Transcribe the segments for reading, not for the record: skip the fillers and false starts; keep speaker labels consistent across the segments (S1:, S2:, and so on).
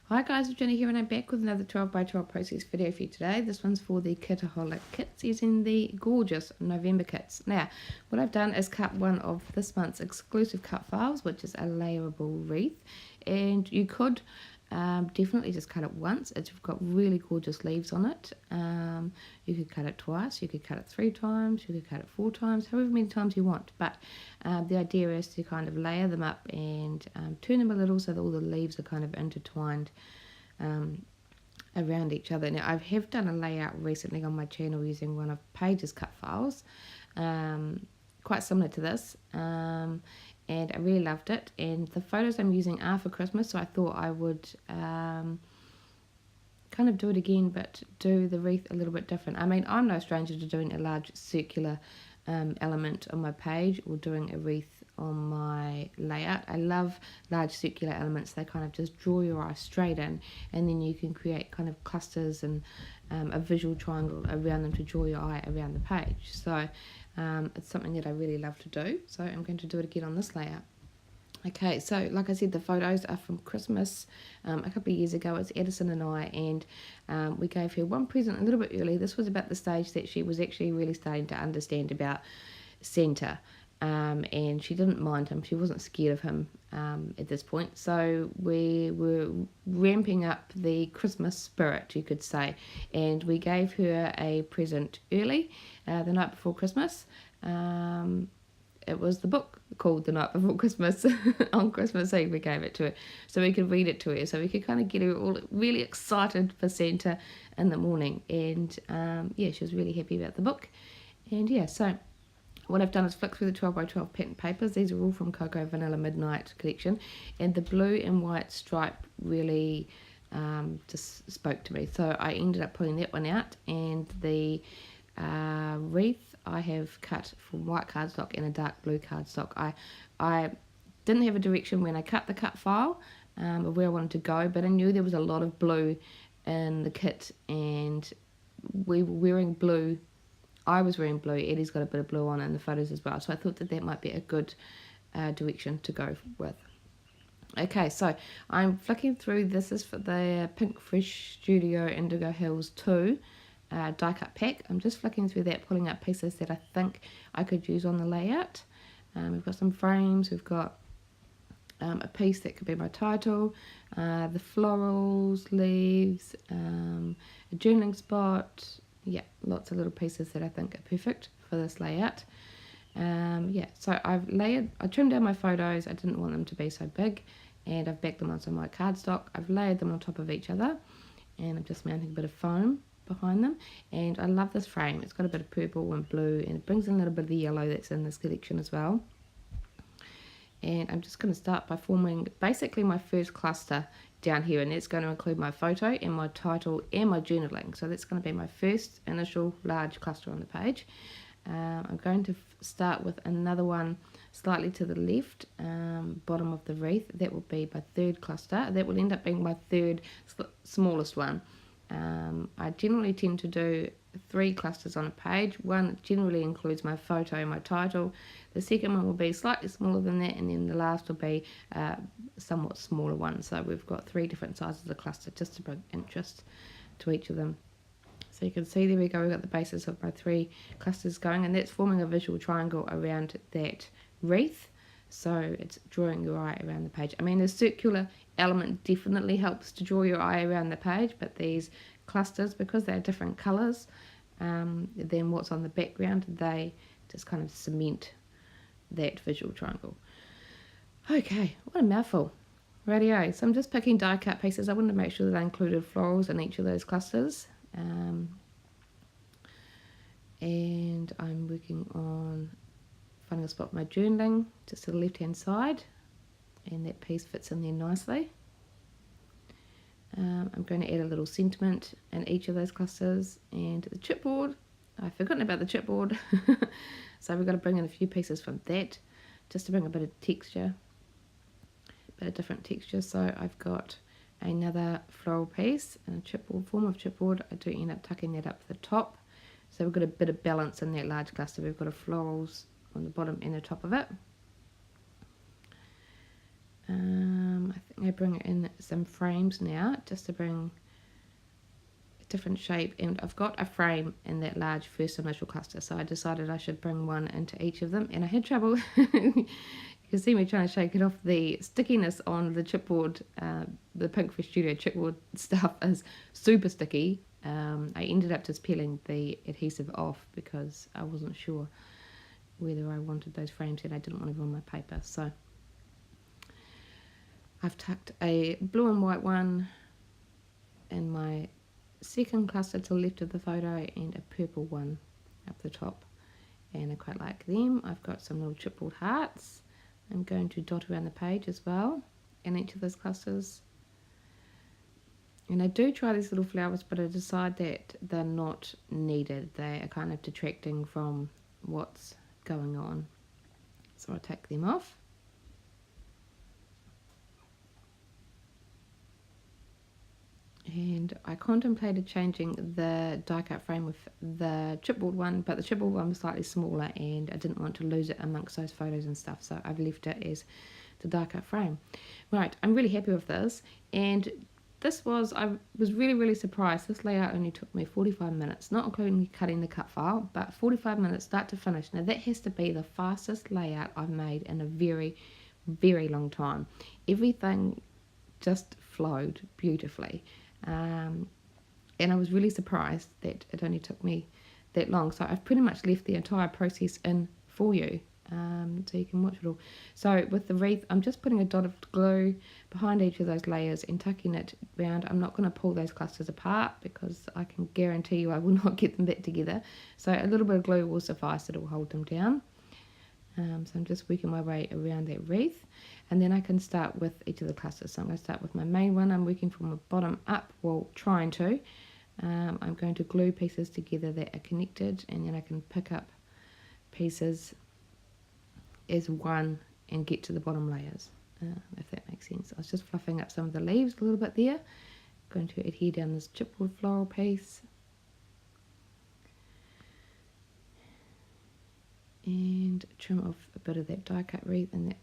S1: Hi guys, it's Jenny here and I'm back with another 12 by 12 process video for you today. This one's for the Kitaholic Kits using the gorgeous November kits. Now, what I've done is cut one of this month's exclusive cut files, which is a layerable wreath. And you could definitely just cut it once. It's got really gorgeous leaves on it. You could cut it twice, you could cut it 3 times, you could cut it 4 times, however many times you want. But the idea is to kind of layer them up and turn them a little so that all the leaves are kind of intertwined around each other. Now, I have done a layout recently on my channel using one of Paige's cut files, quite similar to this. And I really loved it, and the photos I'm using are for Christmas, so I thought I would kind of do it again, but do the wreath a little bit different. I mean, I'm no stranger to doing a large circular element on my page or doing a wreath on my layout. I love large circular elements. They kind of just draw your eye straight in, and then you can create kind of clusters and a visual triangle around them to draw your eye around the page. So it's something that I really love to do, so I'm going to do it again on this layout. Okay, so like I said, the photos are from Christmas a couple of years ago. It's Edison and I, and we gave her one present a little bit early. This was about the stage that she was actually really starting to understand about Santa, and she didn't mind him. She wasn't scared of him at this point. So we were ramping up the Christmas spirit, you could say, and we gave her a present early, the night before Christmas. It was the book called The Night Before Christmas. On Christmas Eve we gave it to her so we could read it to her, so we could kind of get her all really excited for Santa in the morning. And yeah, she was really happy about the book. And yeah, so what I've done is flick through the 12 by 12 pattern papers. These are all from Cocoa Vanilla Midnight collection, and the blue and white stripe really just spoke to me, so I ended up pulling that one out. And the wreath I have cut from white cardstock and a dark blue cardstock. I didn't have a direction when I cut the cut file of where I wanted to go, but I knew there was a lot of blue in the kit, and we were wearing blue. I was wearing blue. Eddie's got a bit of blue on in the photos as well, so I thought that that might be a good direction to go with. Okay, so I'm flicking through. This is for the Pink Fresh Studio Indigo Hills 2 die cut pack. I'm just flicking through that, pulling out pieces that I think I could use on the layout. We've got some frames, we've got a piece that could be my title, the florals, leaves, a journaling spot. Yeah, lots of little pieces that I think are perfect for this layout. Yeah, so I trimmed down my photos. I didn't want them to be so big, and I've backed them on some white cardstock. I've layered them on top of each other, and I'm just mounting a bit of foam behind them. And I love this frame. It's got a bit of purple and blue, and it brings in a little bit of the yellow that's in this collection as well. And I'm just going to start by forming basically my first cluster down here, and that's going to include my photo and my title and my journaling. So that's going to be my first initial large cluster on the page. I'm going to start with another one slightly to the left, bottom of the wreath. That will be my third cluster. That will end up being my third smallest one. I generally tend to do 3 clusters on a page. One generally includes my photo and my title. The second one will be slightly smaller than that, and then the last will be a somewhat smaller one. So we've got 3 different sizes of cluster just to bring interest to each of them. So you can see there we go, we've got the basis of my 3 clusters going, and that's forming a visual triangle around that wreath. So it's drawing your eye around the page. I mean, the circular element definitely helps to draw your eye around the page, but these clusters, because they're different colours than what's on the background, they just kind of cement that visual triangle. Okay, what a mouthful. Radio. So I'm just picking die cut pieces. I wanted to make sure that I included florals in each of those clusters. And I'm working on finding a spot for my journaling just to the left hand side, and that piece fits in there nicely. I'm going to add a little sentiment in each of those clusters. And the chipboard, I've forgotten about the chipboard, so we've got to bring in a few pieces from that just to bring a bit of texture, a bit of different texture. So I've got another floral piece and a chipboard, form of chipboard. I do end up tucking that up to the top, so we've got a bit of balance in that large cluster. We've got a florals on the bottom and the top of it. I bring in some frames now just to bring a different shape, and I've got a frame in that large first initial cluster, so I decided I should bring one into each of them, and I had trouble. You can see me trying to shake it off. The stickiness on the chipboard, the Pinkfish Studio chipboard stuff is super sticky. I ended up just peeling the adhesive off because I wasn't sure whether I wanted those frames and I didn't want them on my paper. So I've tucked a blue and white one in my second cluster to the left of the photo and a purple one up the top, and I quite like them. I've got some little chipboard hearts I'm going to dot around the page as well in each of those clusters. And I do try these little flowers, but I decide that they're not needed. They are kind of detracting from what's going on. So I'll take them off. And I contemplated changing the die cut frame with the chipboard one, but the chipboard one was slightly smaller and I didn't want to lose it amongst those photos and stuff, so I've left it as the die cut frame. Right, I'm really happy with this, and I was really surprised. This layout only took me 45 minutes, not including cutting the cut file, but 45 minutes start to finish. Now that has to be the fastest layout I've made in a very long time. Everything just flowed beautifully. And I was really surprised that it only took me that long. So I've pretty much left the entire process in for you, so you can watch it all. So with the wreath, I'm just putting a dot of glue behind each of those layers and tucking it round. I'm not going to pull those clusters apart because I can guarantee you I will not get them back together. So a little bit of glue will suffice, it will hold them down. So I'm just working my way around that wreath, and then I can start with each of the clusters. So I'm going to start with my main one. I'm working from the bottom up, well, trying to. I'm going to glue pieces together that are connected, and then I can pick up pieces as one and get to the bottom layers, if that makes sense. I was just fluffing up some of the leaves a little bit there. I'm going to adhere down this chipboard floral piece. And trim off a bit of that die cut wreath and that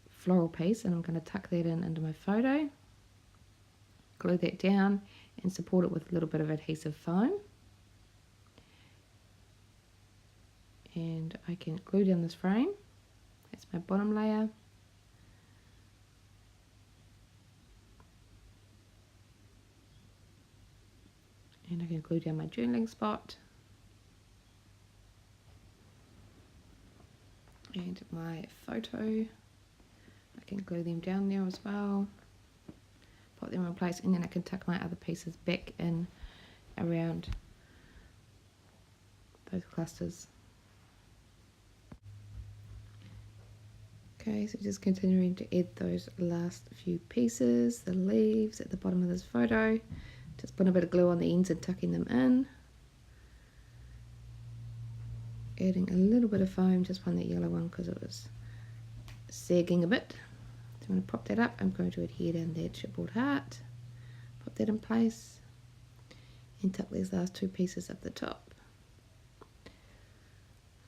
S1: floral piece, and I'm going to tuck that in into my photo, glue that down and support it with a little bit of adhesive foam, and I can glue down this frame. That's my bottom layer, and I can glue down my journaling spot and my photo. I can glue them down there as well, put them in place, and then I can tuck my other pieces back in around those clusters. Okay, so just continuing to add those last few pieces, the leaves at the bottom of this photo, just putting a bit of glue on the ends and tucking them in. Adding a little bit of foam, just on that yellow one because it was sagging a bit. So I'm going to prop that up. I'm going to adhere down that chipboard heart, put that in place, and tuck these last two pieces up the top.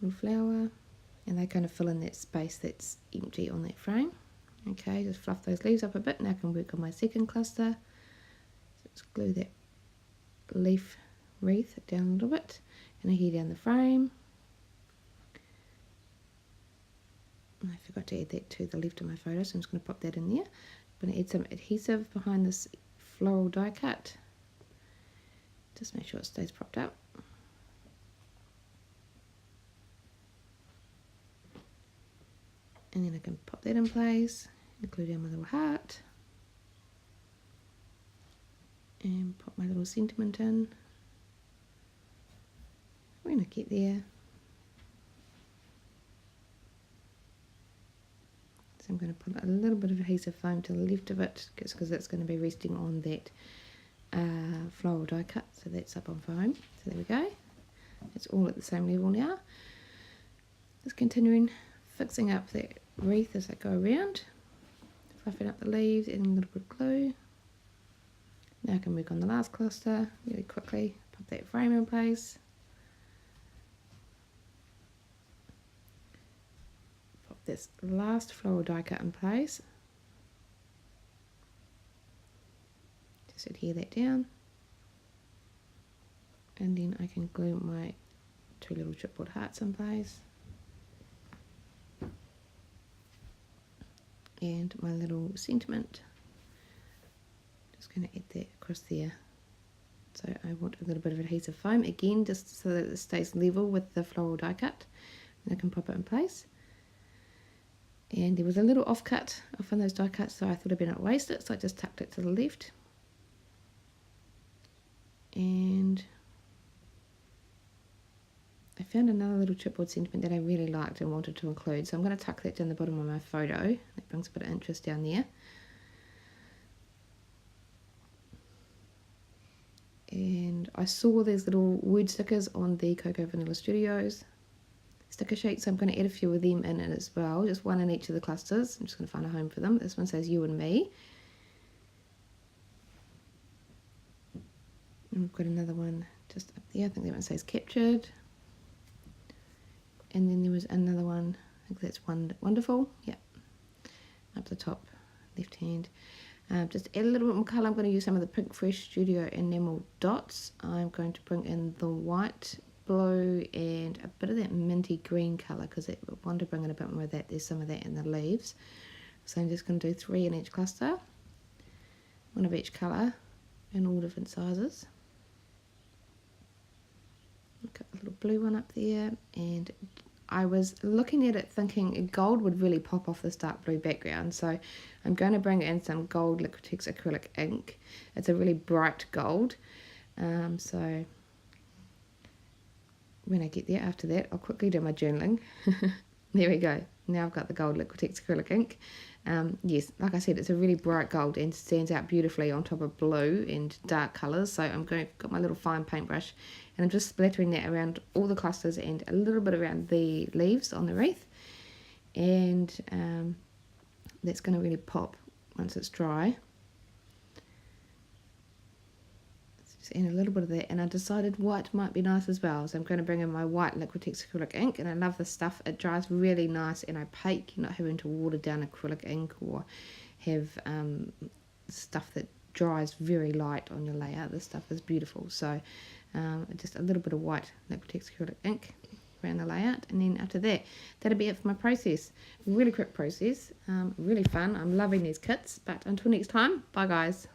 S1: Little flower, and they kind of fill in that space that's empty on that frame. Okay, just fluff those leaves up a bit. Now I can work on my second cluster. So just glue that leaf wreath down a little bit, and adhere down the frame. I forgot to add that to the left of my photo, so I'm just going to pop that in there. I'm going to add some adhesive behind this floral die cut. Just make sure it stays propped up. And then I can pop that in place, and glue down my little heart. And pop my little sentiment in. When I get there. So I'm going to put a little bit of adhesive foam to the left of it, because that's going to be resting on that floral die cut, so that's up on foam. So there we go. It's all at the same level now. Just continuing fixing up that wreath as I go around, fluffing up the leaves, adding a little bit of glue. Now I can work on the last cluster really quickly, put that frame in place. This last floral die cut in place, Just adhere that down. And then I can glue my 2 little chipboard hearts in place. And my little sentiment. Just going to add that across there. So I want a little bit of adhesive foam, again, just so that it stays level with the floral die cut. And I can pop it in place. And there was a little offcut off on those die cuts, so I thought I'd better not waste it, so I just tucked it to the left. And I found another little chipboard sentiment that I really liked and wanted to include, so I'm going to tuck that down the bottom of my photo. That brings a bit of interest down there. And I saw these little word stickers on the Cocoa Vanilla Studios sticker sheet, so I'm going to add a few of them in it as well, just one in each of the clusters. I'm just going to find a home for them. This one says you and me. And we've got another one just up there, I think that one says captured. And then there was another one, I think that's wonderful, yeah, up the top, left hand. Just add a little bit more colour. I'm going to use some of the Pink Fresh Studio Enamel dots. I'm going to bring in the white, blue, and a bit of that minty green colour, because I want to bring in a bit more of that. There's some of that in the leaves. So I'm just going to do 3 in each cluster, one of each colour, in all different sizes. Got a little blue one up there, and I was looking at it thinking gold would really pop off this dark blue background, so I'm going to bring in some gold Liquitex acrylic ink. It's a really bright gold, so when I get there after that I'll quickly do my journaling. There we go, now I've got the gold Liquitex acrylic ink. Yes, like I said, it's a really bright gold and stands out beautifully on top of blue and dark colours. So got my little fine paintbrush, and I'm just splattering that around all the clusters and a little bit around the leaves on the wreath. And that's going to really pop once it's dry. Just add a little bit of that, and I decided white might be nice as well, so I'm going to bring in my white Liquitex acrylic ink. And I love this stuff, it dries really nice and opaque. You're not having to water down acrylic ink or have stuff that dries very light on your layout. This stuff is beautiful. So just a little bit of white Liquitex acrylic ink around the layout, and then after that, that'll be it for my process. Really quick process, really fun. I'm loving these kits, but until next time, bye guys.